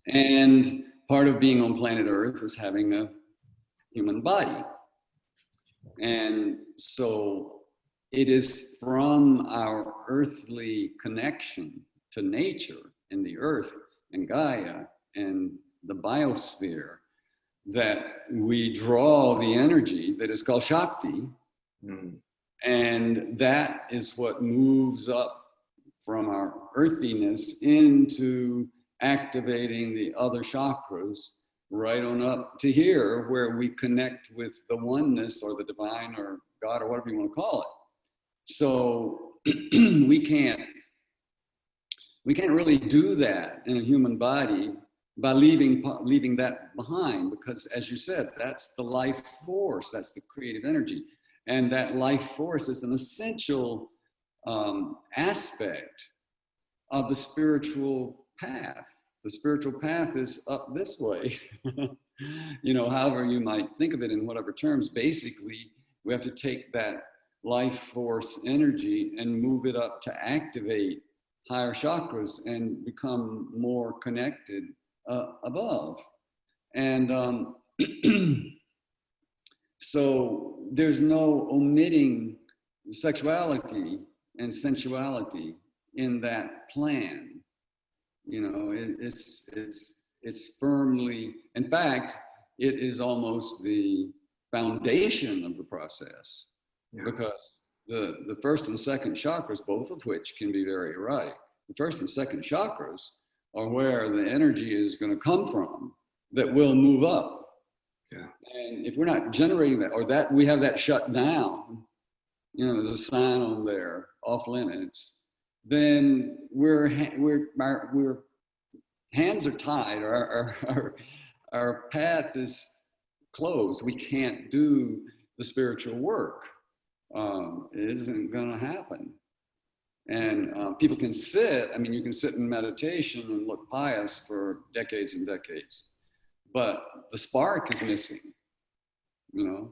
And part of being on planet Earth is having a human body. And so it is from our earthly connection to nature and the earth and Gaia and the biosphere that we draw the energy that is called Shakti. Mm. And that is what moves up from our earthiness into activating the other chakras right on up to here, where we connect with the oneness or the divine or God or whatever you want to call it. So we can't really do that in a human body by leaving that behind, because as you said, that's the life force, that's the creative energy. And that life force is an essential aspect of the spiritual path. The spiritual path is up this way. You know, however you might think of it in whatever terms, basically, we have to take that life force energy and move it up to activate higher chakras and become more connected above. And so there's no omitting sexuality and sensuality in that plan. You know, it's firmly, in fact, it is almost the foundation of the process. Yeah. Because the first and second chakras, both of which can be very erotic, the first and second chakras are where the energy is going to come from that will move up. Yeah. And if we're not generating that, or that we have that shut down, you know, there's a sign on there, off limits, then we're hands are tied, or our path is closed. We can't do the spiritual work. It isn't going to happen. And people can sit, I mean, you can sit in meditation and look pious for decades and decades, but the spark is missing, you know?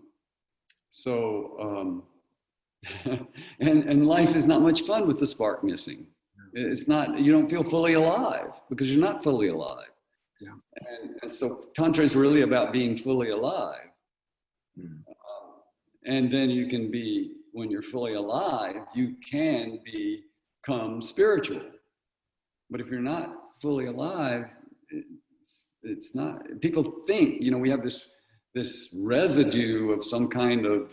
So, and life is not much fun with the spark missing. It's not, you don't feel fully alive because you're not fully alive. Yeah. And so Tantra is really about being fully alive. And then you can be, when you're fully alive, you can become spiritual. But if you're not fully alive, it's not, people think, you know, we have this residue of some kind of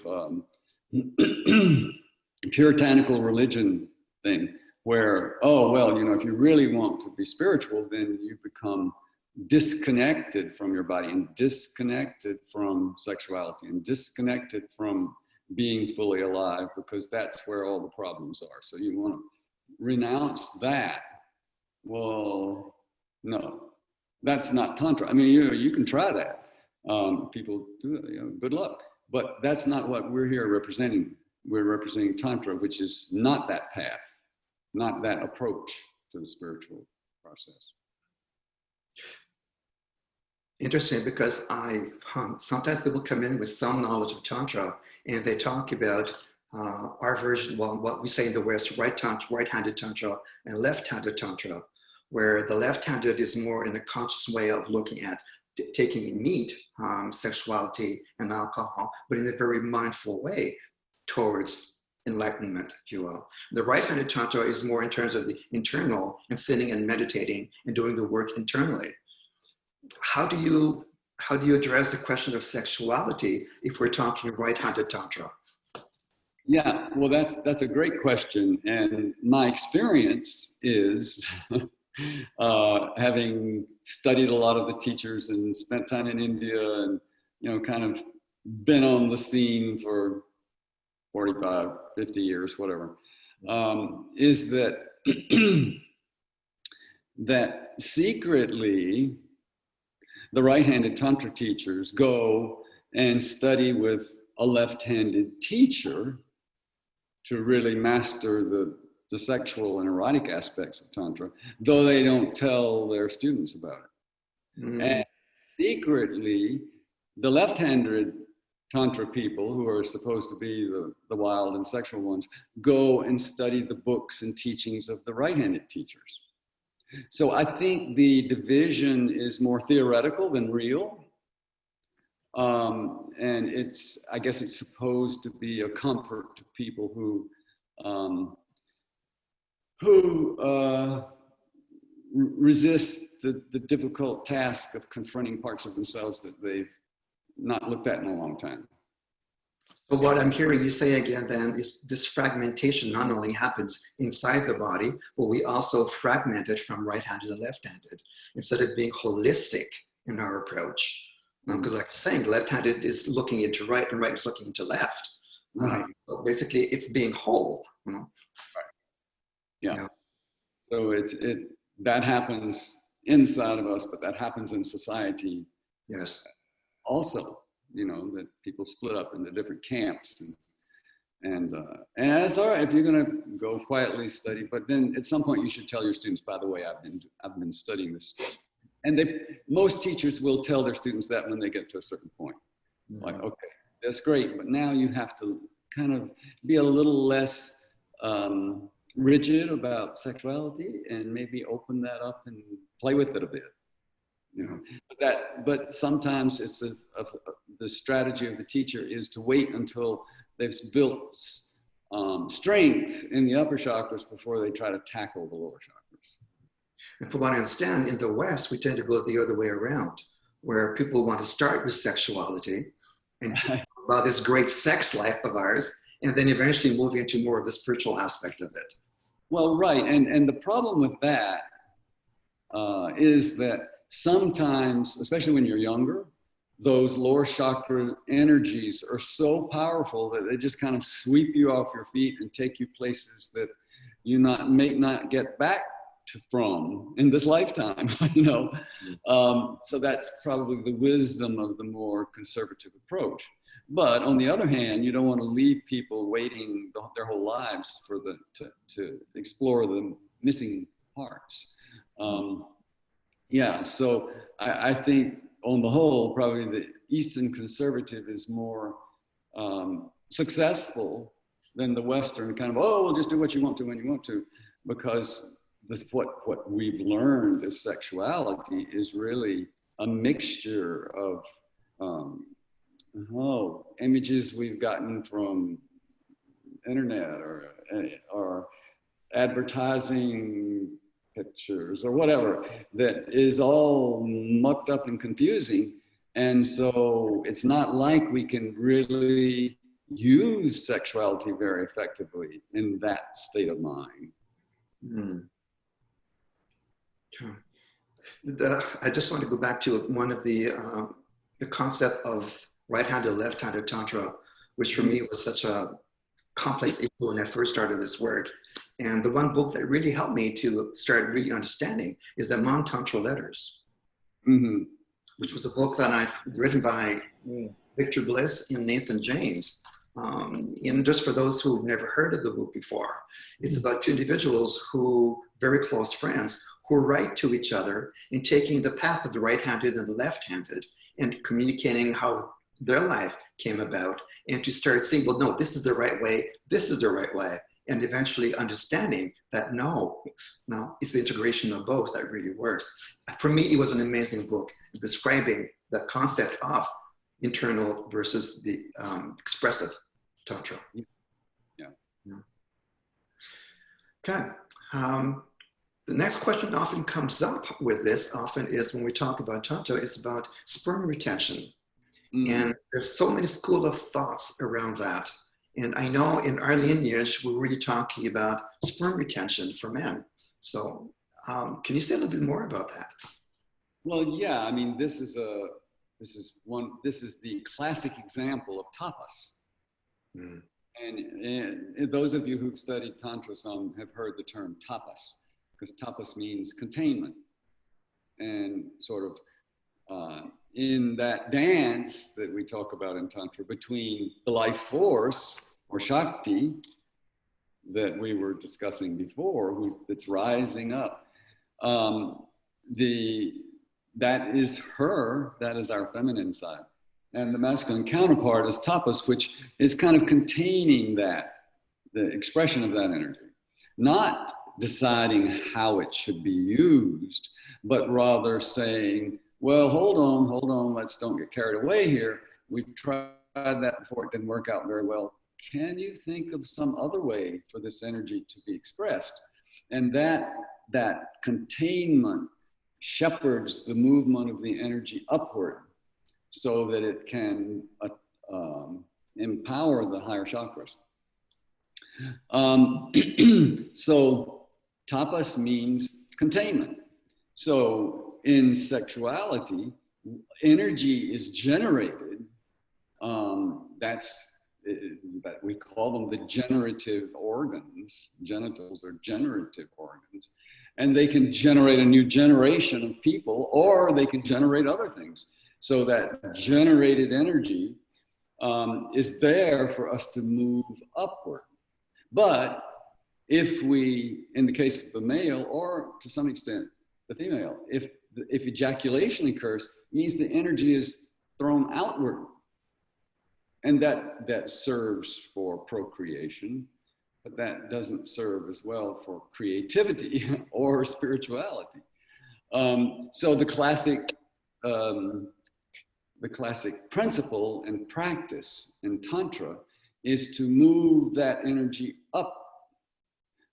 puritanical religion thing where, oh, well, you know, if you really want to be spiritual, then you become disconnected from your body and disconnected from sexuality and disconnected from being fully alive, because that's where all the problems are. So you want to renounce that. Well, no, that's not Tantra. I mean, you know, you can try that. People do it, you know, good luck. But that's not what we're here representing. We're representing Tantra, which is not that path, not that approach to the spiritual process. Interesting, because sometimes people come in with some knowledge of Tantra and they talk about our version, well, what we say in the West, right-handed Tantra and left-handed Tantra, where the left-handed is more in a conscious way of looking at taking meat, sexuality and alcohol, but in a very mindful way towards enlightenment, if you will. The right-handed Tantra is more in terms of the internal and sitting and meditating and doing the work internally. How do you address the question of sexuality if we're talking right-handed Tantra? Yeah, well, that's a great question. And my experience is, having studied a lot of the teachers and spent time in India and, you know, kind of been on the scene for 45, 50 years, whatever, is that, that secretly, the right-handed Tantra teachers go and study with a left-handed teacher to really master the sexual and erotic aspects of Tantra, though they don't tell their students about it. Mm-hmm. And secretly, the left-handed Tantra people, who are supposed to be the wild and sexual ones, go and study the books and teachings of the right-handed teachers. So I think the division is more theoretical than real. And I guess it's supposed to be a comfort to people who resist the difficult task of confronting parts of themselves that they've not looked at in a long time. So what I'm hearing you say again then is this fragmentation not only happens inside the body, but we also fragment it from right-handed and left-handed instead of being holistic in our approach. Because like you're saying, left-handed is looking into right and right is looking into left. Right. So basically it's being whole. You know? Right. Yeah. So that happens inside of us, but that happens in society. Yes. Also, that people split up into different camps, and it's all right if you're going to go quietly study, but then at some point you should tell your students, by the way, I've been studying this, and most teachers will tell their students that when they get to a certain point, like, okay, that's great, but now you have to kind of be a little less rigid about sexuality and maybe open that up and play with it a bit. But sometimes it's the strategy of the teacher is to wait until they've built strength in the upper chakras before they try to tackle the lower chakras. And from what I understand, in the West, we tend to go the other way around, where people want to start with sexuality and about this great sex life of ours, and then eventually move into more of the spiritual aspect of it. Well, right, and the problem with that is that sometimes, especially when you're younger, those lower chakra energies are so powerful that they just kind of sweep you off your feet and take you places that you may not get back from in this lifetime, So that's probably the wisdom of the more conservative approach. But on the other hand, you don't want to leave people waiting their whole lives to explore the missing parts. So I think on the whole, probably the Eastern conservative is more successful than the Western kind of, well, just do what you want to when you want to, because what we've learned as sexuality is really a mixture of images we've gotten from internet or advertising pictures or whatever that is all mucked up and confusing. And so it's not like we can really use sexuality very effectively in that state of mind. I just want to go back to one of the concept of right-handed, left-handed tantra, which for me was such a complex issue when I first started this work. And the one book that really helped me to start really understanding is the Non-Tantra Letters, which was a book that I've written by Victor Bliss and Nathan James. And just for those who've never heard of the book before, it's about two individuals who, very close friends, who write to each other and taking the path of the right-handed and the left-handed and communicating how their life came about, and to start seeing, well, no, this is the right way, this is the right way, and eventually understanding that no, it's the integration of both that really works. For me, it was an amazing book describing the concept of internal versus the expressive tantra. Okay. The next question often comes up with this is when we talk about tantra, it's about sperm retention. And there's so many school of thoughts around that. And I know in our lineage, we're really talking about sperm retention for men. So can you say a little bit more about that? Well, yeah, I mean, this is the classic example of tapas. And those of you who've studied Tantra some have heard the term tapas, because tapas means containment. And sort of in that dance that we talk about in Tantra between the life force or Shakti that we were discussing before, that's rising up, that is our feminine side. And the masculine counterpart is tapas, which is kind of containing the expression of that energy. Not deciding how it should be used, but rather saying, well, hold on, let's don't get carried away here. We've tried that before, it didn't work out very well. Can you think of some other way for this energy to be expressed? And that containment shepherds the movement of the energy upward so that it can empower the higher chakras. So tapas means containment. So in sexuality, energy is generated. That we call them the generative organs. Genitals are generative organs. And they can generate a new generation of people, or they can generate other things. So that generated energy is there for us to move upward. But if we, in the case of the male, or to some extent the female, if ejaculation occurs, it means the energy is thrown outward. And that serves for procreation, but that doesn't serve as well for creativity or spirituality. So the classic principle and practice in Tantra is to move that energy up,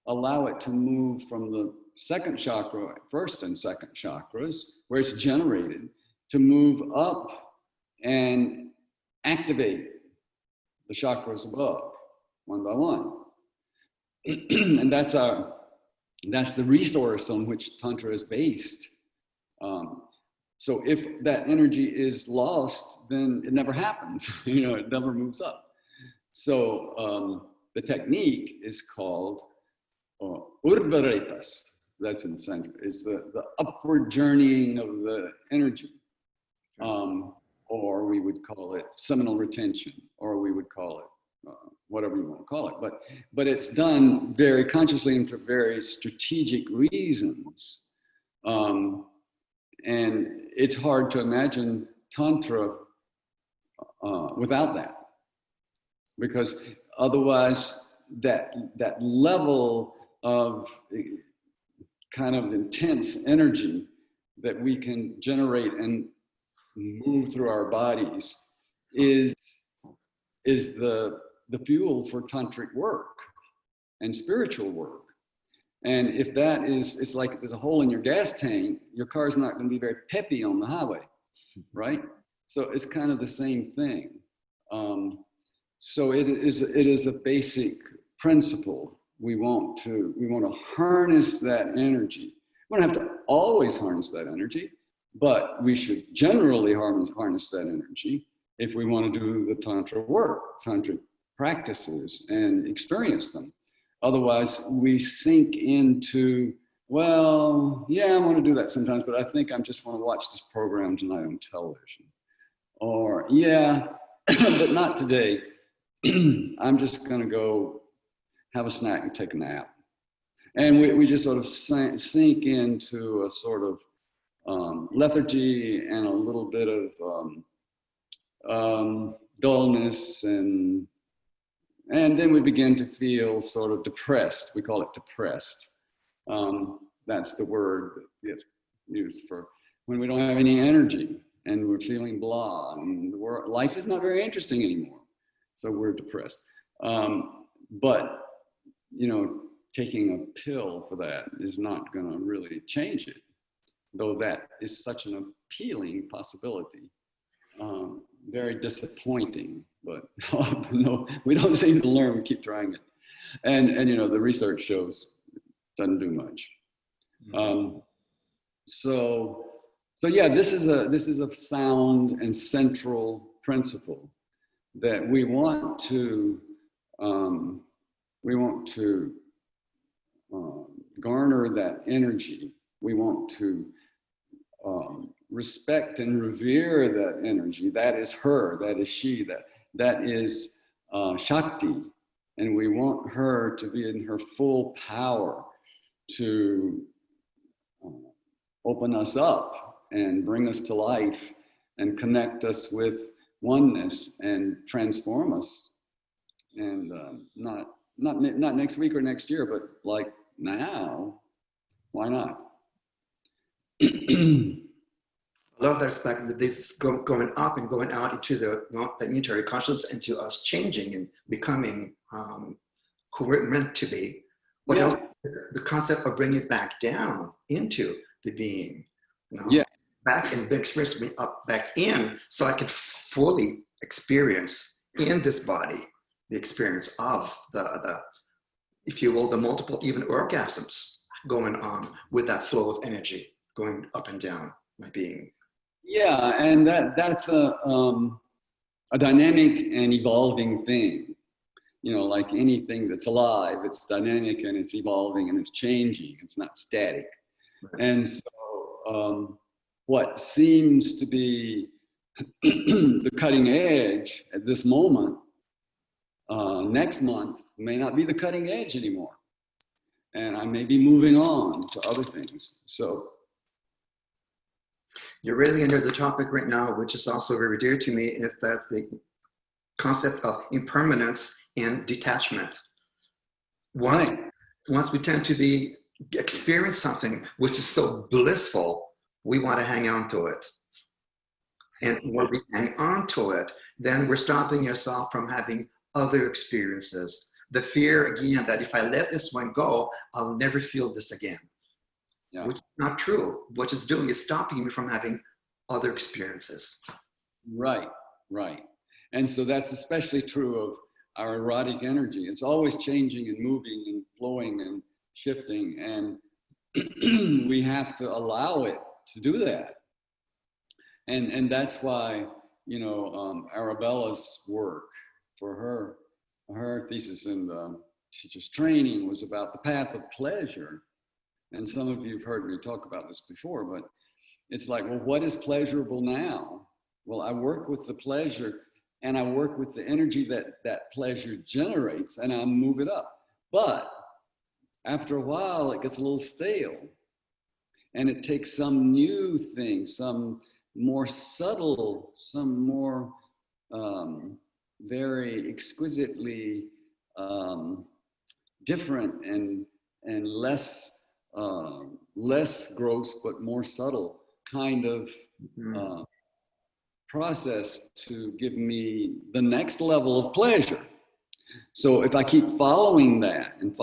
allow it to move from the second chakra, first and second chakras, where it's generated, to move up and activate the chakras above, one by one. And that's the resource on which Tantra is based. So if that energy is lost, then it never happens. It never moves up. So the technique is called urvaretas. That's in Sanskrit. It's the upward journeying of the energy. Or we would call it seminal retention, or we would call it whatever you want to call it. But it's done very consciously and for very strategic reasons. And it's hard to imagine Tantra without that, because otherwise that level of kind of intense energy that we can generate and move through our bodies is the fuel for tantric work and spiritual work. And if that is, it's like there's a hole in your gas tank, your car's not going to be very peppy on the highway, right? So it's kind of the same thing. So it is a basic principle. We want to harness that energy. We don't have to always harness that energy, but we should generally harness that energy if we want to do the Tantra work, Tantric practices, and experience them. Otherwise, we sink into, well, yeah, I want to do that sometimes, but I think I just want to watch this program tonight on television. Or, yeah, but not today. I'm just going to go have a snack and take a nap. And we just sort of sink into a sort of lethargy and a little bit of dullness, and then we begin to feel sort of depressed. We call it depressed. That's the word that's used for when we don't have any energy and we're feeling blah, and life is not very interesting anymore. So we're depressed. But, taking a pill for that is not going to really change it, though that is such an appealing possibility. Very disappointing, but no, we don't seem to learn. We keep trying it, and the research shows it doesn't do much. So yeah, this is a sound and central principle that we want to garner that energy. We want to respect and revere that energy. That is her, that is she, that is Shakti. And we want her to be in her full power to open us up and bring us to life and connect us with oneness and transform us. And not next week or next year, but like now, why not? I love that aspect that this is going up and going out into the unitary consciousness, into us changing and becoming who we're meant to be. But Yeah. also the concept of bringing it back down into the being, Yeah. back and experience me up back in, so I could fully experience in this body the experience of the if you will, the multiple even orgasms going on with that flow of energy going up and down my being. Yeah, and that's a dynamic and evolving thing. You know, like anything that's alive, it's dynamic and it's evolving and it's changing. It's not static. Right. And so what seems to be the cutting edge at this moment, next month may not be the cutting edge anymore. And I may be moving on to other things. So you're really under the topic right now, which is also very dear to me, is that the concept of impermanence and detachment. Once we tend to experience something which is so blissful, we want to hang on to it. And when we hang on to it, then we're stopping yourself from having other experiences. The fear, again, that if I let this one go, I'll never feel this again. Yeah. Which is not true. What it's doing is stopping me from having other experiences. Right, right. And so that's especially true of our erotic energy. It's always changing and moving and flowing and shifting. And we have to allow it to do that. And that's why, you know, Arabella's work for her thesis in the teacher's training was about the path of pleasure. And some of you have heard me talk about this before, but it's like, well, what is pleasurable now? Well, I work with the pleasure and I work with the energy that pleasure generates and I move it up. But after a while, it gets a little stale and it takes some new thing, some more subtle, some more very exquisitely different and less gross, but more subtle kind of process to give me the next level of pleasure. So if I keep following that and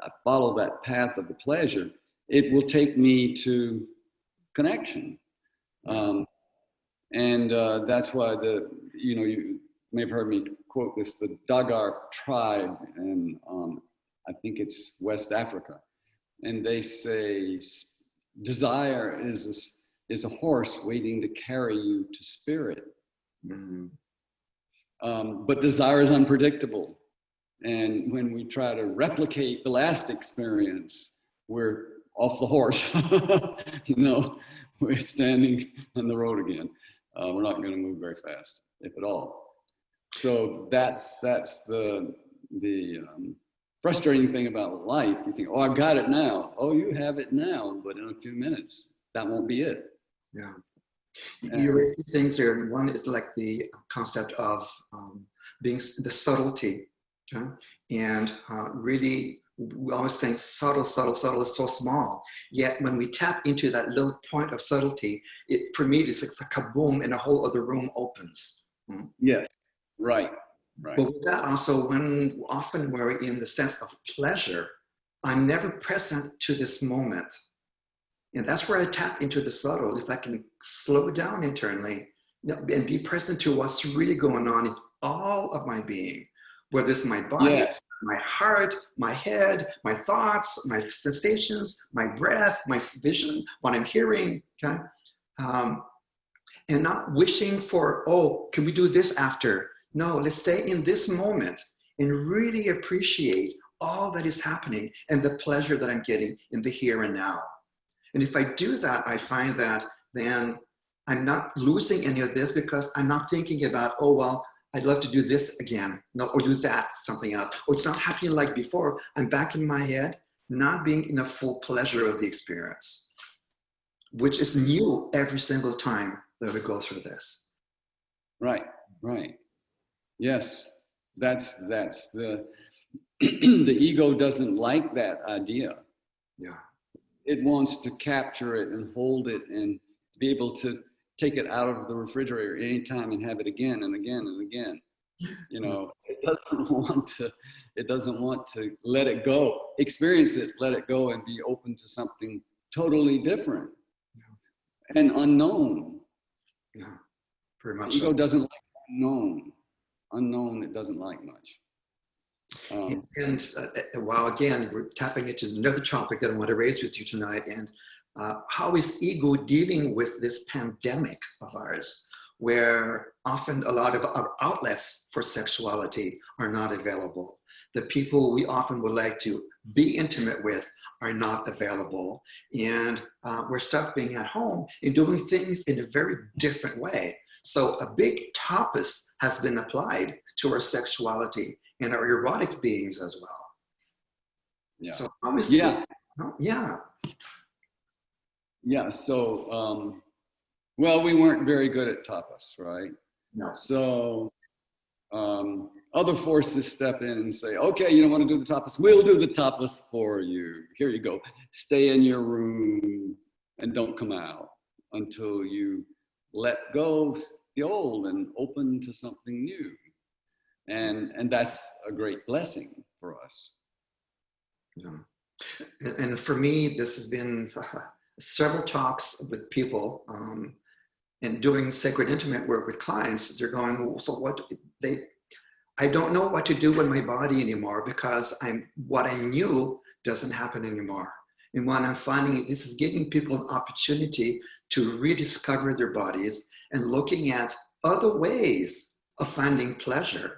I follow that path of the pleasure, it will take me to connection. And that's why you may have heard me quote this, the Dagar tribe, and I think it's West Africa. And they say desire is a horse waiting to carry you to spirit. But desire is unpredictable. And when we try to replicate the last experience, we're off the horse. You know, we're standing on the road again. We're not going to move very fast, if at all. So that's the frustrating thing about life. You think, oh, I got it now. Oh, you have it now, but in a few minutes, that won't be it. Yeah. You raised two things here. One is like the concept of being the subtlety. Okay? And really, we always think subtle is so small. Yet when we tap into that little point of subtlety, for me, it's like a kaboom and a whole other room opens. Yes, right. But with that also, often we're in the sense of pleasure, I'm never present to this moment. And that's where I tap into the subtle. If I can slow down internally, and be present to what's really going on in all of my being, whether it's my body, yes, my heart, my head, my thoughts, my sensations, my breath, my vision, what I'm hearing, okay? And not wishing for, oh, can we do this after? No, let's stay in this moment and really appreciate all that is happening and the pleasure that I'm getting in the here and now. And if I do that, I find that then I'm not losing any of this because I'm not thinking about, oh, well, I'd love to do this again, no, or do that, something else. Or it's not happening like before. I'm back in my head, not being in a full pleasure of the experience, which is new every single time that we go through this. Right. Yes, that's the, the ego doesn't like that idea. Yeah. It wants to capture it and hold it and be able to take it out of the refrigerator anytime and have it again and again and again. You know, it doesn't want to let it go, experience it, let it go, and be open to something totally different and unknown. Yeah, very much The ego so. doesn't like unknown it doesn't like much. While again, we're tapping into another topic that I want to raise with you tonight, and how is ego dealing with this pandemic of ours, where often a lot of our outlets for sexuality are not available. The people we often would like to be intimate with are not available. And we're stuck being at home and doing things in a very different way. So a big tapas has been applied to our sexuality and our erotic beings as well. Yeah. So obviously, yeah. Yeah. Yeah. So, well, we weren't very good at tapas, right? No. So other forces step in and say, okay, you don't want to do the tapas, we'll do the tapas for you. Here you go. Stay in your room and don't come out until you let go the old and open to something new. And that's a great blessing for us. Yeah. And for me, this has been several talks with people and doing sacred intimate work with clients. They're going, well, so I don't know what to do with my body anymore because what I knew doesn't happen anymore. And what I'm finding, this is giving people an opportunity to rediscover their bodies and looking at other ways of finding pleasure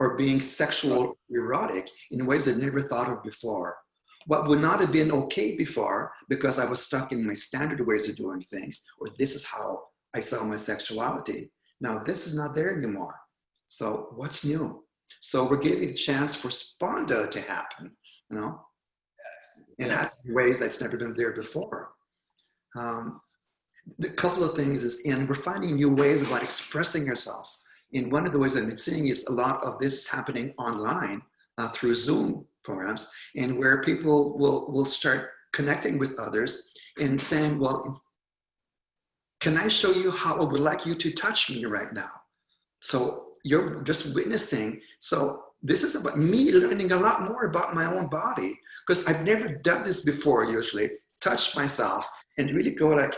or being sexual erotic in ways I never thought of before. What would not have been okay before because I was stuck in my standard ways of doing things, or this is how I saw my sexuality. Now this is not there anymore. So what's new? So we're giving the chance for sponda to happen, you know, in ways that's never been there before. The couple of things is, and we're finding new ways about expressing ourselves. And one of the ways I've been seeing is a lot of this happening online through Zoom programs, and where people will start connecting with others and saying, well, can I show you how I would like you to touch me right now? So you're just witnessing. So this is about me learning a lot more about my own body, because I've never done this before, usually, touch myself and really go like,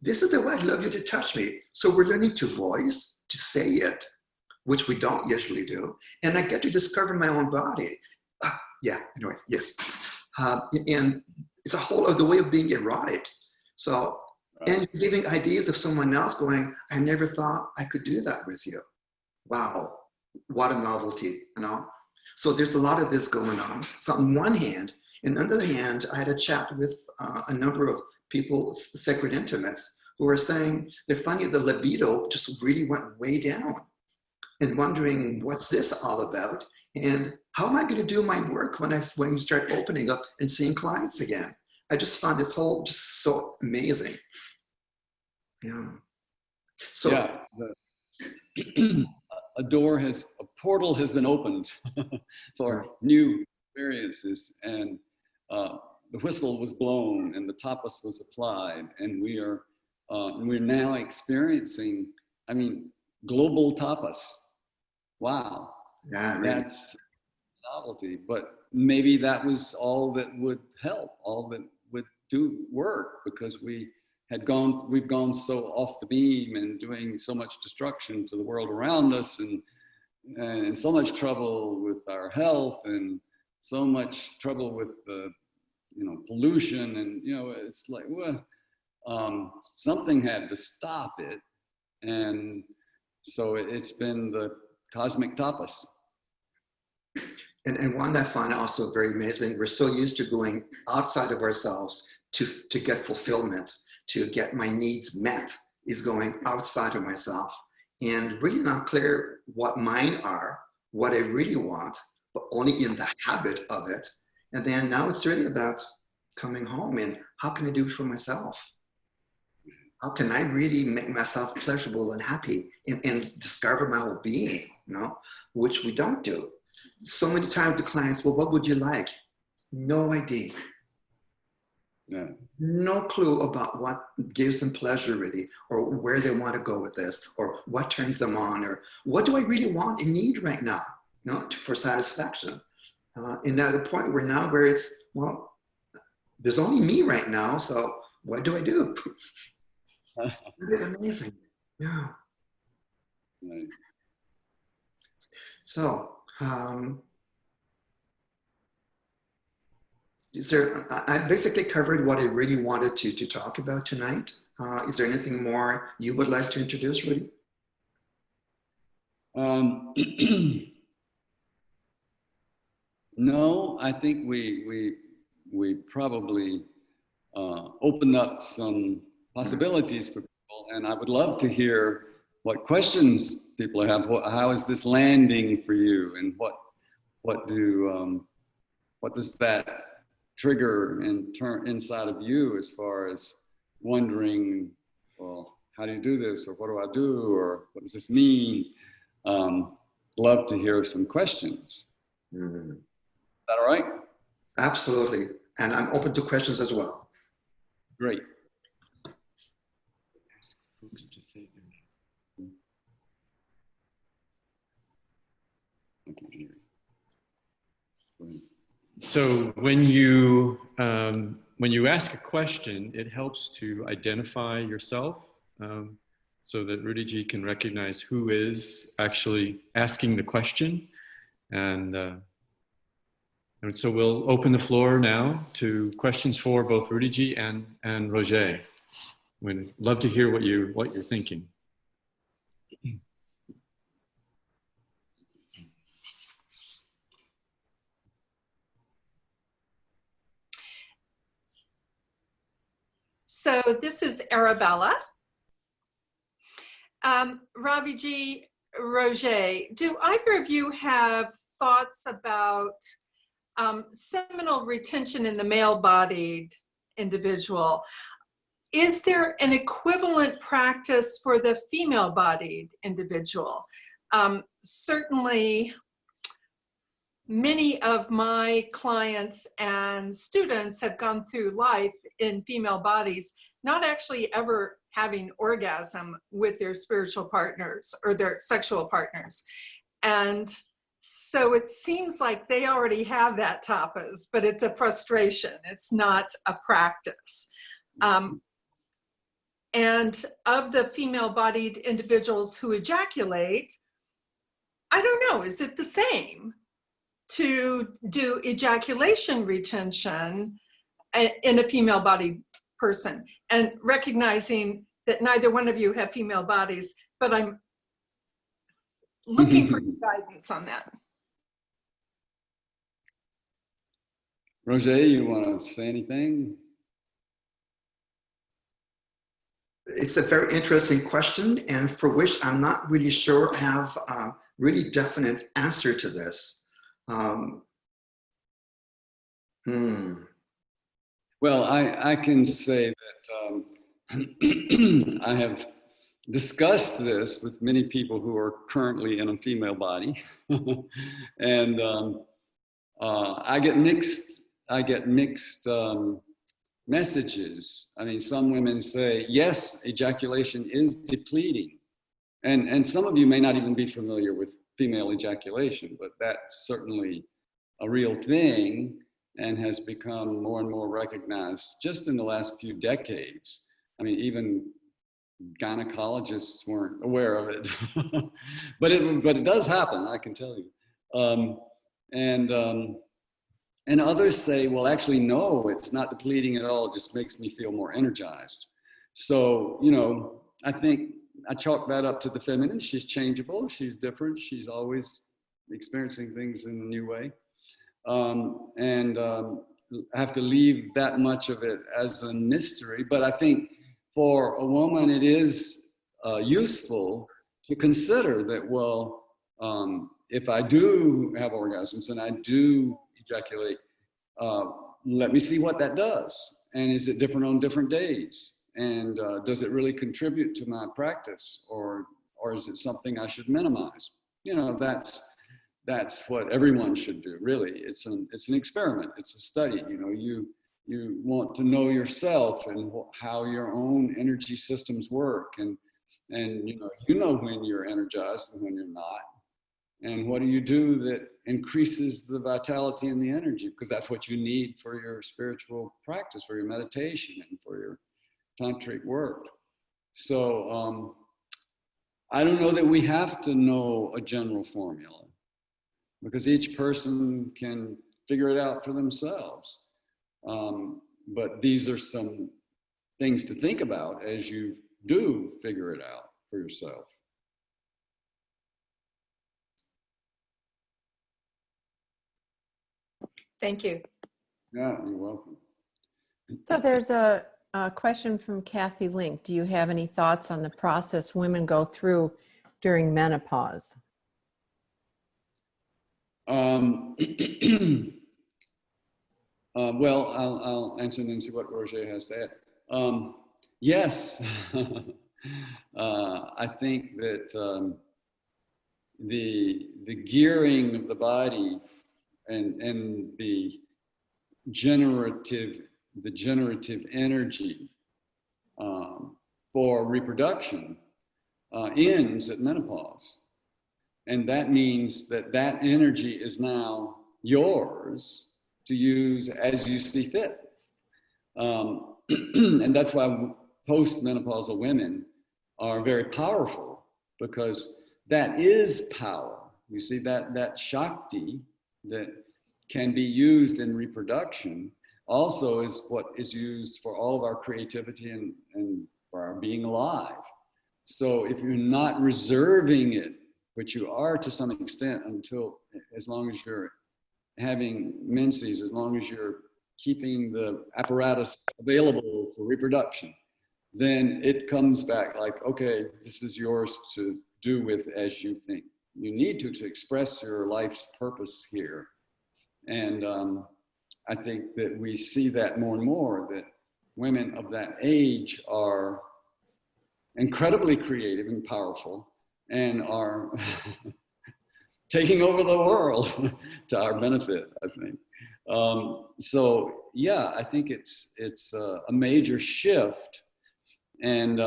this is the way I'd love you to touch me. So we're learning to voice, to say it, which we don't usually do. And I get to discover my own body. Anyway, yes. And it's a whole other way of being erotic. So, and giving ideas of someone else going, I never thought I could do that with you. Wow, what a novelty, you know? So there's a lot of this going on. So on one hand, and on the other hand, I had a chat with a number of people, sacred intimates, who were saying they're finding the libido just really went way down and wondering what's this all about? And how am I going to do my work when we start opening up and seeing clients again? I just found this whole just so amazing. Yeah. So a portal has been opened for new experiences, and the whistle was blown and the tapas was applied, and we're now experiencing, global tapas. Wow. Yeah, really. That's novelty, but maybe that was all that would help, all that would do work, because we've gone so off the beam and doing so much destruction to the world around us, and so much trouble with our health, and so much trouble with the pollution, and it's like, well, something had to stop it. And so it's been the cosmic tapas. And one that I find also very amazing, we're so used to going outside of ourselves to get fulfillment, to get my needs met, is going outside of myself and really not clear what mine are, what I really want, but only in the habit of it. And then now it's really about coming home and how can I do it for myself? How can I really make myself pleasurable and happy and discover my whole being? you know, which we don't do. So many times the clients, well, what would you like? No idea. Yeah. No clue about what gives them pleasure really, or where they want to go with this, or what turns them on, or what do I really want and need right now, you know, for satisfaction. And now the point where it's, well, there's only me right now, so what do I do? It's amazing. Yeah. Right. So, I basically covered what I really wanted to talk about tonight. Is there anything more you would like to introduce, Rudy? No, I think we probably opened up some possibilities for people, and I would love to hear what questions people have. How is this landing for you, and what does that trigger and turn inside of you as far as wondering, well, how do you do this, or what do I do, or what does this mean? Love to hear some questions. Mm. Is that all right? Absolutely. And I'm open to questions as well. Great. Ask folks to say their name. I can hear you. So when you ask a question, it helps to identify yourself so that Rudyji can recognize who is actually asking the question. And so we'll open the floor now to questions for both Rudyji and Roger. We'd love to hear what you're thinking. So this is Arabella. Raviji, Roger, do either of you have thoughts about seminal retention in the male-bodied individual? Is there an equivalent practice for the female-bodied individual? Certainly, many of my clients and students have gone through life in female bodies, not actually ever having orgasm with their spiritual partners or their sexual partners. And so it seems like they already have that tapas, but it's a frustration. It's not a practice. And of the female-bodied individuals who ejaculate, I don't know, is it the same to do ejaculation retention in a female-bodied person? And recognizing that neither one of you have female bodies, but I'm looking for guidance on that. Roger, you want to say anything? It's a very interesting question, and for which I'm not really sure I have a really definite answer to this. Well, I can say that I have discussed this with many people who are currently in a female body, and I get mixed messages. I mean, some women say, yes, ejaculation is depleting. And some of you may not even be familiar with female ejaculation, but that's certainly a real thing and has become more and more recognized just in the last few decades. I mean, even gynecologists weren't aware of it, but it does happen, I can tell you. And others say, well, actually, no, it's not depleting at all. It just makes me feel more energized. So, you know, I think I chalk that up to the feminine. She's changeable. She's different. She's always experiencing things in a new way. I have to leave that much of it as a mystery. But I think for a woman, it is useful to consider that, well, if I do have orgasms and I do ejaculate, let me see what that does. And is it different on different days? And does it really contribute to my practice, or is it something I should minimize? you know, that's what everyone should do, really. It's an experiment, it's a study. You know, you want to know yourself and how your own energy systems work, and you know when you're energized and when you're not. And what do you do that increases the vitality and the energy? Because that's what you need for your spiritual practice, for your meditation, and for your tantric work. So I don't know that we have to know a general formula, because each person can figure it out for themselves. But these are some things to think about as you do figure it out for yourself. Thank you. Yeah, you're welcome. So there's a question from Kathy Link. Do you have any thoughts on the process women go through during menopause? Well, I'll answer and then see what Roger has to add. Yes, I think that the gearing of the body and the generative energy for reproduction ends at menopause. And that means that energy is now yours to use as you see fit. And that's why postmenopausal women are very powerful, because that is power. You see, that Shakti that can be used in reproduction also is what is used for all of our creativity and for our being alive. So if you're not reserving it, which you are to some extent as long as you're having menses, as long as you're keeping the apparatus available for reproduction, then it comes back like, okay, this is yours to do with as you think you need to express your life's purpose here. And I think that we see that more and more, that women of that age are incredibly creative and powerful and are taking over the world to our benefit, I think. So yeah, I think it's a major shift. And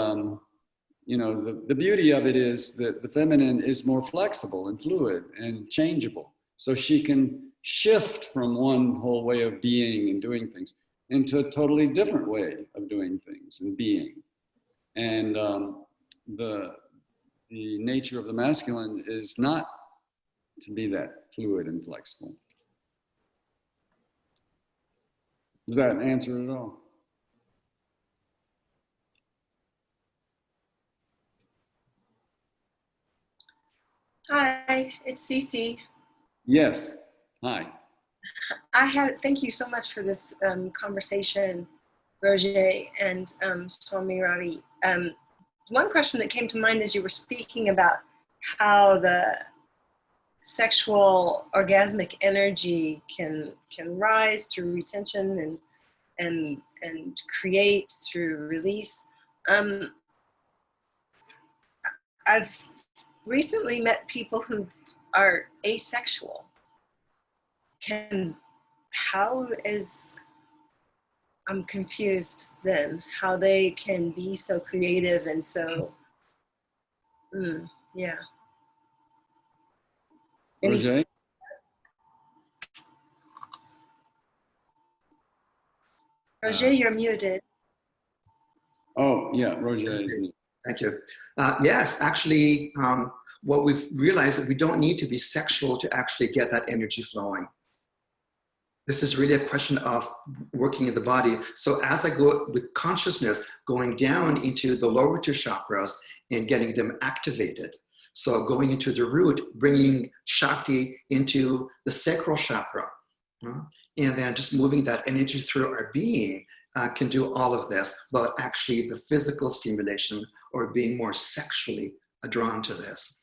you know, the beauty of it is that the feminine is more flexible and fluid and changeable. So she can shift from one whole way of being and doing things into a totally different way of doing things and being. And the nature of the masculine is not to be that fluid and flexible. Does that answer it all? Hi, it's Cece. Yes. Hi. Thank you so much for this conversation, Roger and Swami Ravi. One question that came to mind as you were speaking about how the sexual orgasmic energy can rise through retention and create through release. I've recently met people who are asexual. I'm confused then, how they can be so creative and so, yeah. Roger? Roger, you're muted. Oh, yeah, Roger is me. Thank you. Yes, actually, what we've realized is that we don't need to be sexual to actually get that energy flowing. This is really a question of working in the body. So as I go with consciousness, going down into the lower two chakras and getting them activated. So going into the root, bringing Shakti into the sacral chakra, and then just moving that energy through our being can do all of this, but actually the physical stimulation or being more sexually drawn to this.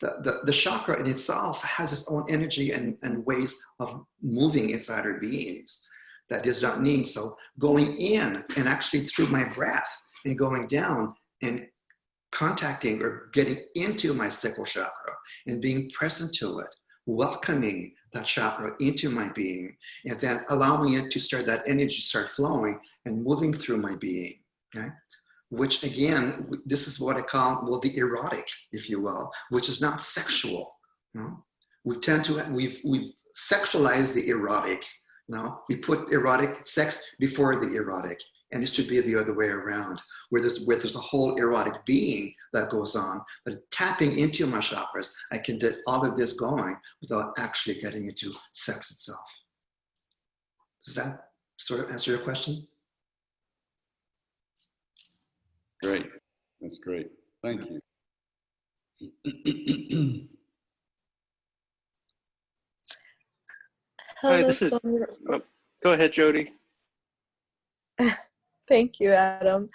The chakra in itself has its own energy and ways of moving inside our beings that does not need. So going in and actually through my breath and going down and contacting or getting into my sacral chakra and being present to it, welcoming that chakra into my being, and then allowing it to start, that energy start flowing and moving through my being, okay? Which again, this is what I call, well, the erotic, if you will, which is not sexual. You know? We've sexualized the erotic. No, we put erotic sex before the erotic, and it should be the other way around, where there's a whole erotic being that goes on, but tapping into my chakras, I can get all of this going without actually getting into sex itself. Does that sort of answer your question? Great. That's great. Thank you. Hi, Hello, this is. Swami. Oh, go ahead, Jody. Thank you, Adam.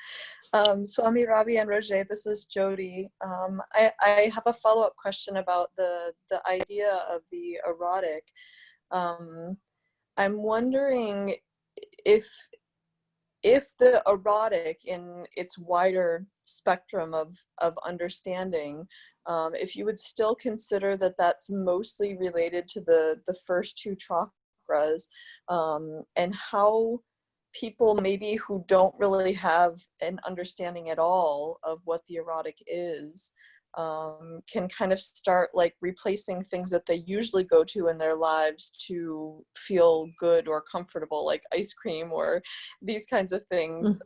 Swami Ravi and Roger, this is Jody. I have a follow-up question about the idea of the erotic. I'm wondering if the erotic in its wider spectrum of understanding, if you would still consider that that's mostly related to the first two chakras, and how people maybe who don't really have an understanding at all of what the erotic is, can kind of start like replacing things that they usually go to in their lives to feel good or comfortable, like ice cream or these kinds of things,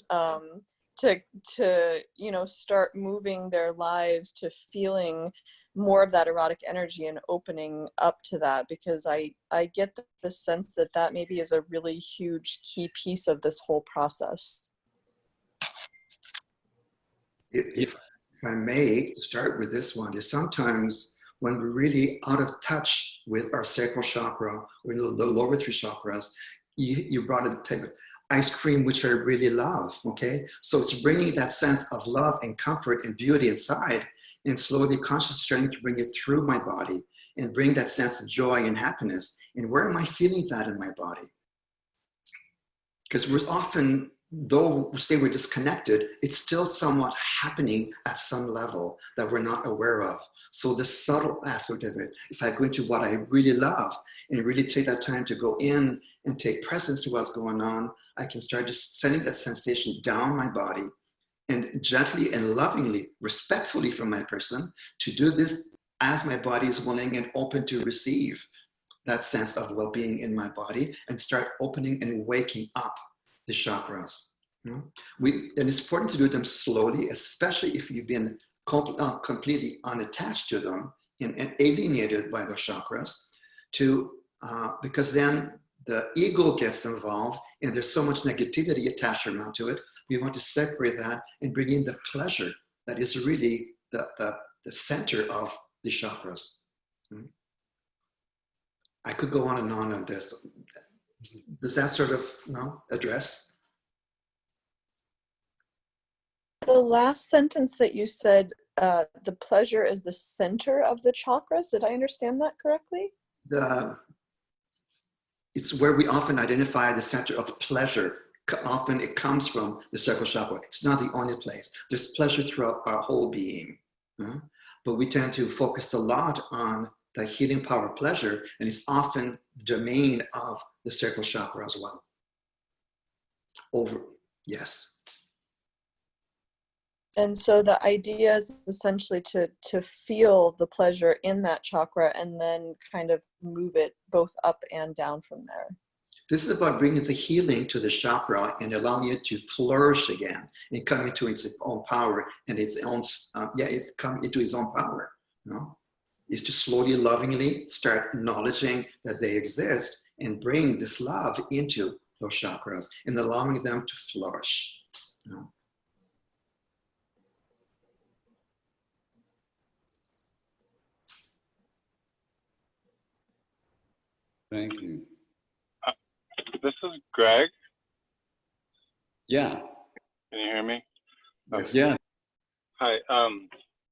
to you know, start moving their lives to feeling more of that erotic energy and opening up to that, because I get the sense that that maybe is a really huge key piece of this whole process. If I may start with this one, is sometimes when we're really out of touch with our sacral chakra or the lower three chakras, you brought a type of ice cream, which I really love, okay? So it's bringing that sense of love and comfort and beauty inside, and slowly consciously starting to bring it through my body and bring that sense of joy and happiness. And where am I feeling that in my body? Because we're often, though we say we're disconnected, it's still somewhat happening at some level that we're not aware of. So the subtle aspect of it, if I go into what I really love and really take that time to go in and take presence to what's going on, I can start just sending that sensation down my body, and gently and lovingly, respectfully from my person, to do this as my body is willing and open to receive that sense of well-being in my body, and start opening and waking up the chakras. You know? And it's important to do them slowly, especially if you've been completely unattached to them and alienated by those chakras, because then the ego gets involved and there's so much negativity attached around to it. We want to separate that and bring in the pleasure that is really the center of the chakras. I could go on and on this. Does that sort of address? The last sentence that you said, the pleasure is the center of the chakras. Did I understand that correctly? It's where we often identify the center of pleasure. Often it comes from the sacral chakra. It's not the only place. There's pleasure throughout our whole being. But we tend to focus a lot on the healing power of pleasure, and it's often the domain of the sacral chakra as well. Yes. And so the idea is essentially to feel the pleasure in that chakra and then kind of move it both up and down from there. This is about bringing the healing to the chakra and allowing it to flourish again and come into its own power and its own, it's come into its own power. Is to slowly, lovingly start acknowledging that they exist and bring this love into those chakras and allowing them to flourish. Thank you. This is Greg. Yeah. Can you hear me? Yes. Yeah. Hi.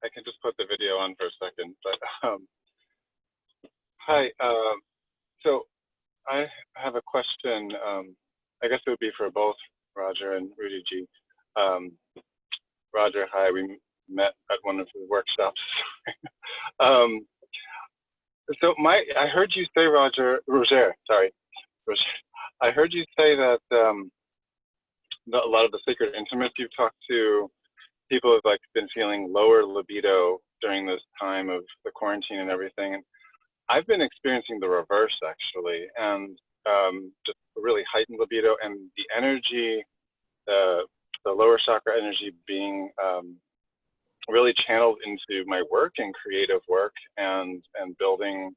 I can just put the video on for a second, but hi. So I have a question. I guess it would be for both Roger and Rudyji. Roger, hi. We met at one of his workshops. So I heard you say, Roger, I heard you say that a lot of the sacred intimates you've talked to, people have like been feeling lower libido during this time of the quarantine and everything. And I've been experiencing the reverse actually, and just a really heightened libido, and the energy, the lower chakra energy being really channeled into my work and creative work and building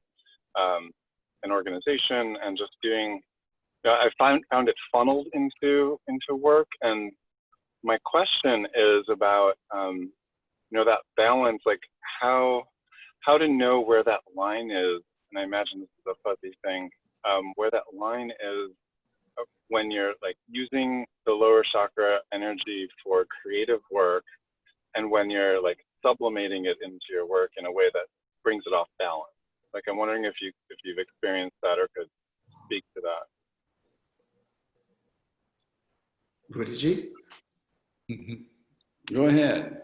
an organization and just doing. I found it funneled into work, and my question is about that balance, like how to know where that line is. And I imagine this is a fuzzy thing, where that line is when you're like using the lower chakra energy for creative work, and when you're like sublimating it into your work in a way that brings it off balance. Like I'm wondering if you've experienced that or could speak to that. Rudyji? Go ahead.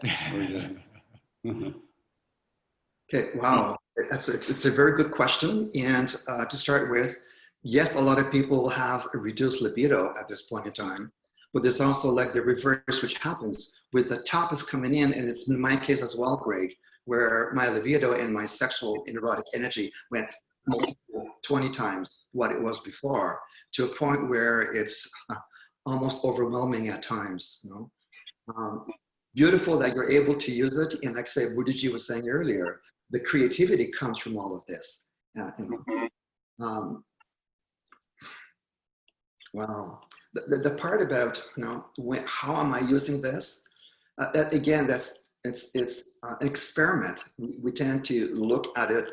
Okay, wow, it's a very good question. And to start with, yes, a lot of people have a reduced libido at this point in time, but there's also like the reverse, which happens with the tapas coming in, and it's in my case as well, Greg, where my libido and my sexual and erotic energy went multiple 20 times what it was before, to a point where it's almost overwhelming at times. Beautiful that you're able to use it, and like I say, Rudyji was saying earlier, the creativity comes from all of this. Wow, the part about how am I using this? Again, it's an experiment. We tend to look at it,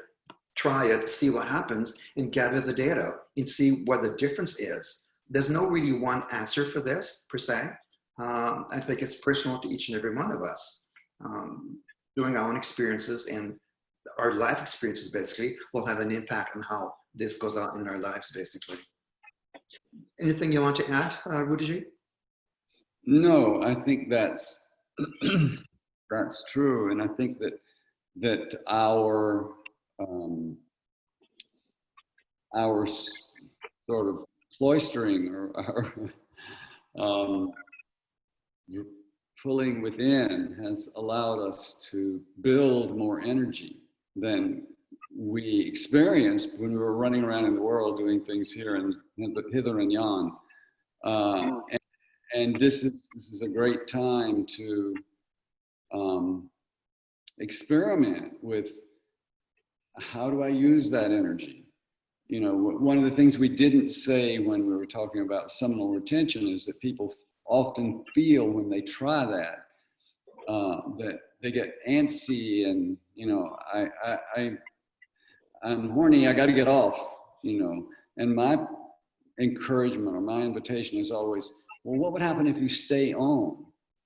try it, see what happens, and gather the data and see what the difference is. There's no really one answer for this per se. I think it's personal to each and every one of us. Doing our own experiences and our life experiences basically will have an impact on how this goes out in our lives basically. Anything you want to add, Rudyji? No, I think that's true, and I think that our sort of cloistering or our pulling within has allowed us to build more energy than we experienced when we were running around in the world doing things here and hither and yon. And this is a great time to experiment with how do I use that energy? One of the things we didn't say when we were talking about seminal retention is that people often feel when they try that, that they get antsy and, I'm horny, I got to get off, and my encouragement or my invitation is always, well, what would happen if you stay on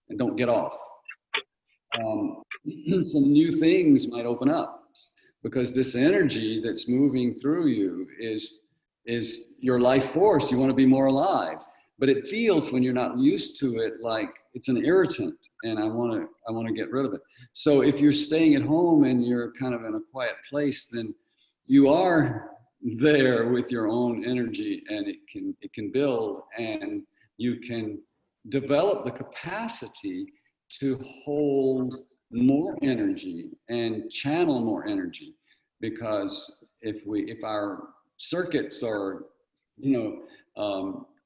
and don't get off? Some new things might open up, because this energy that's moving through you is your life force. You want to be more alive, but it feels when you're not used to it like it's an irritant, and I want to get rid of it. So if you're staying at home and you're kind of in a quiet place, then you are there with your own energy, and it can build, and you can develop the capacity to hold more energy and channel more energy. Because if our circuits are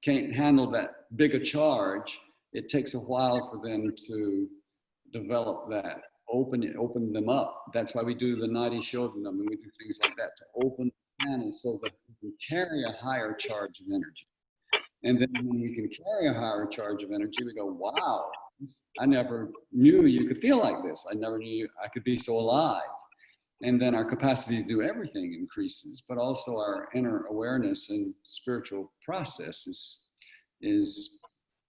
can't handle that big a charge, it takes a while for them to develop that, open them up. That's why we do the Nadi Shodhanam, and we do things like that to open the channel so that we can carry a higher charge of energy. And then when we can carry a higher charge of energy, we go, wow, I never knew you could feel like this. I never knew I could be so alive. And then our capacity to do everything increases, but also our inner awareness and spiritual process is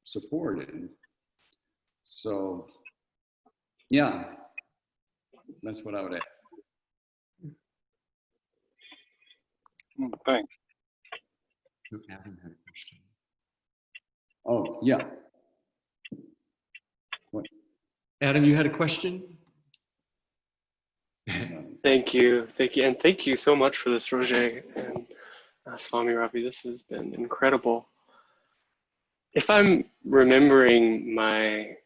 supported. So, yeah, that's what I would add. Thanks. Adam had a question. Oh, yeah. What? Adam, you had a question? Thank you, and thank you so much for this, Roger and Swami Ravi. This has been incredible. If I'm remembering my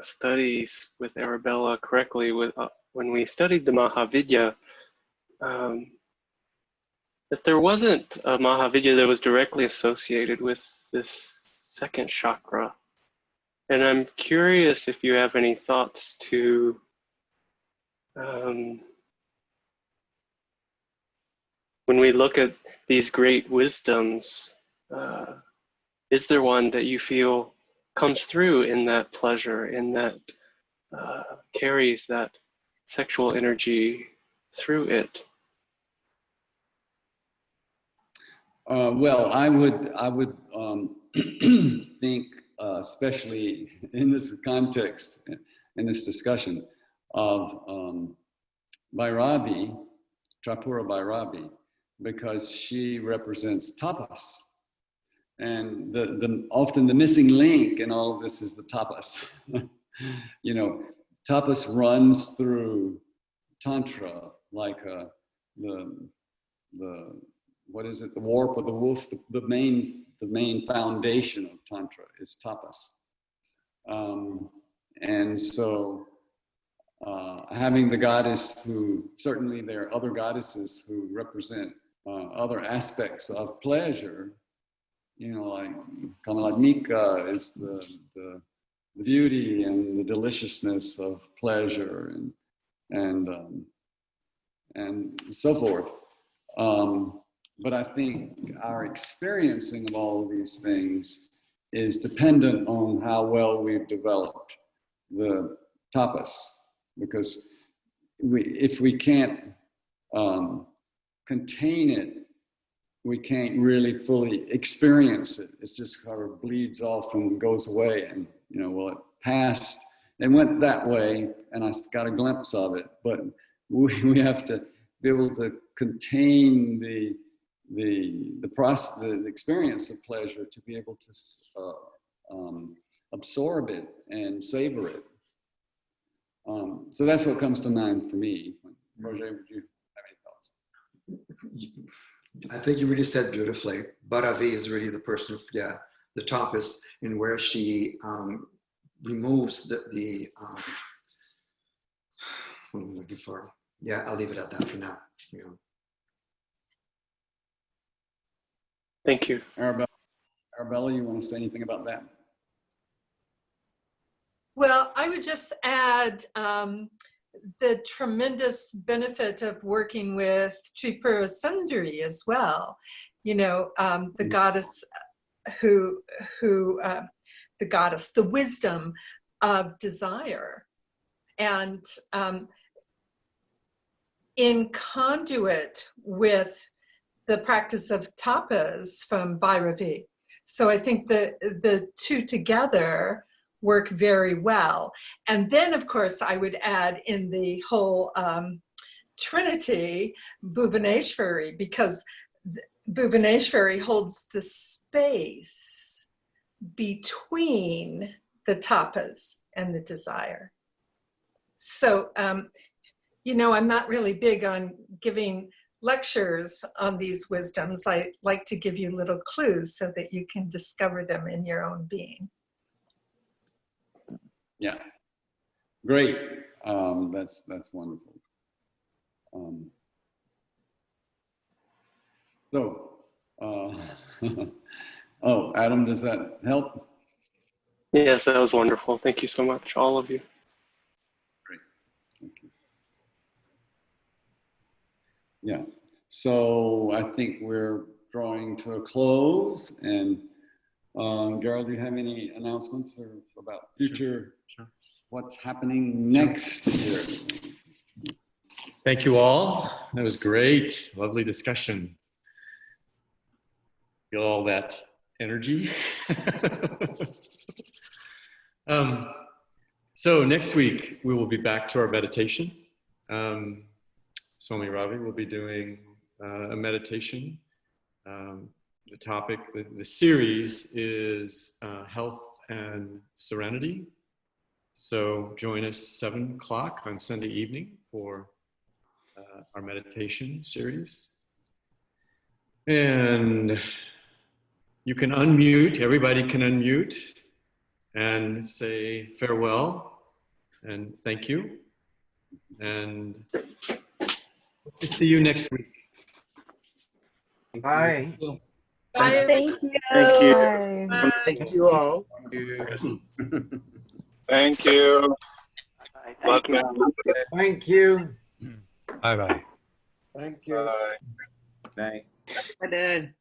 studies with Arabella correctly, when we studied the Mahavidya, that there wasn't a Mahavidya that was directly associated with this second chakra. And I'm curious if you have any thoughts to when we look at these great wisdoms, is there one that you feel comes through in that pleasure, in that carries that sexual energy through it? Well, I would think, especially in this context, in this discussion, of Bhairavi, Tripura Bhairavi, because she represents tapas. And often the missing link in all of this is the tapas. You know, tapas runs through Tantra like the what is it? The warp of the wolf. The main foundation of Tantra is tapas. And so having the goddess who, certainly there are other goddesses who represent other aspects of pleasure, you know, like Kamaladnika is the beauty and the deliciousness of pleasure and so forth. But I think our experiencing of all of these things is dependent on how well we've developed the tapas, because if we can't contain it, we can't really fully experience it. It's just kind of bleeds off and goes away. And, you know, well, it passed and went that way, and I got a glimpse of it. But we have to be able to contain the process, the experience of pleasure, to be able to absorb it and savor it. So that's what comes to mind for me. Roger, would you have any thoughts? I think you really said beautifully. Bhairavi is really the person, the tapas, in where she removes the what I'm looking for. Yeah, I'll leave it at that for now. Yeah. Thank you. Arabella, you want to say anything about that? Well, I would just add the tremendous benefit of working with Tripura Sundari as well. You know, the goddess the wisdom of desire. And in conduit with the practice of tapas from Bhairavi. So I think the two together work very well. And then, of course, I would add in the whole trinity, Bhuvaneshwari, because Bhuvaneshwari holds the space between the tapas and the desire. So, you know, I'm not really big on giving lectures on these wisdoms. I like to give you little clues so that you can discover them in your own being. Yeah, great. That's wonderful. Oh, Adam, does that help? Yes, that was wonderful. Thank you so much, all of you. Great, thank you. Yeah, so I think we're drawing to a close, and Gerald, do you have any announcements about future? Sure. What's happening next year? Thank you all. That was great. Lovely discussion. Feel all that energy. So next week, we will be back to our meditation. Swami Ravi will be doing a meditation. The topic, the series is health and serenity. So join us 7 o'clock on Sunday evening for our meditation series. And you can unmute, everybody can unmute and say farewell and thank you. And see you next week. Bye. Bye. Thank you. Thank you. Bye. Thank you all. Thank you. Thank you. Thank you. Bye-bye. Thank you. Bye. Bye. I did.